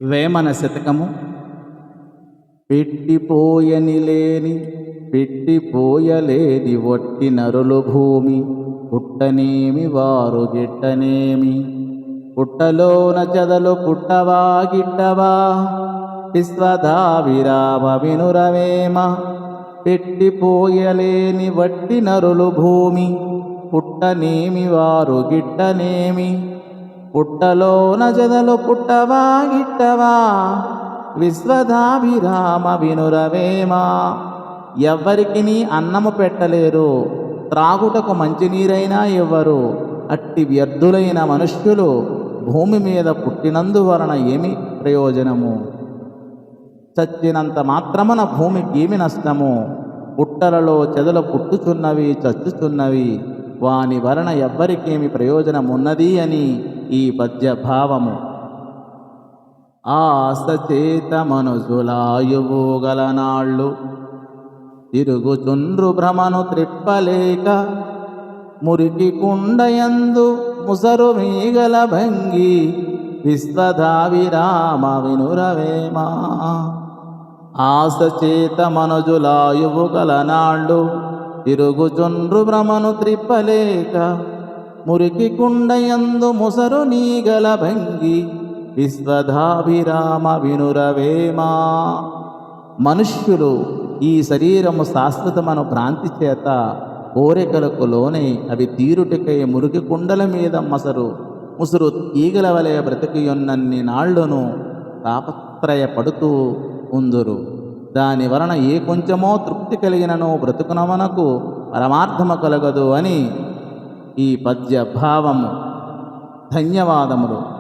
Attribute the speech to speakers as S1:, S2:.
S1: వేమన శతకము. పెట్టిపోయనిలేని పెట్టిపోయలేది వట్టి నరులు భూమి, పుట్టనేమి వారు గిట్టనేమి. పుట్టలోన చెదలు పుట్టవా గిట్టవా, విశ్వదావిరామ వినురవేమ. పెట్టిపోయలేని వట్టి నరులు భూమి, పుట్టనేమి వారు గిట్టనేమి. పుట్టలోన జదలు పుట్టవా గిట్టవా, విశ్వదాభిరామ వినురవేమా. ఎవ్వరికి నీ అన్నము పెట్టలేరు, త్రాగుటకు మంచినీరైనా ఇవ్వరు. అట్టి వ్యర్థులైన మనుష్యులు భూమి మీద పుట్టినందువలన ఏమి ప్రయోజనము? చచ్చినంత మాత్రమున భూమికి ఏమి నష్టము? పుట్టలలో చెదలు పుట్టుచున్నవి, చచ్చుచున్నవి, వాని వలన ఎవ్వరికేమి ప్రయోజనమున్నది అని ఈ పద్య భావము. ఆశ చేత మనుజులాయువు గలనాళ్ళు, తిరుగుచుండ్రు భ్రమను త్రిప్పలేక. మురికి కుండయందు ముసరు మీగల భంగి, విశ్వదావిరామ వినురవేమా. ఆశ చేత మనుజులాయువు గలనాళ్ళు, తిరుగుచుండ్రు భ్రమను త్రిప్పలేక. మురికి కుండయందు ముసరు నీగల భంగి, విశ్వదాభిరామ వినురవేమా. మనుష్యులు ఈ శరీరము శాశ్వతమను భ్రాంతి చేత కోరికలకు లోనై అవి తీరుటకై మురికి కుండల మీద ముసురు ఈగల వలె బ్రతికియున్నన్ని నాళ్లును తాపత్రయపడుతూ ఉందురు. దాని వలన ఏ కొంచెమో తృప్తి కలిగినను బ్రతుకునమనకు పరమార్థము కలగదు అని ఈ పద్య భావము. ధన్యవాదములు.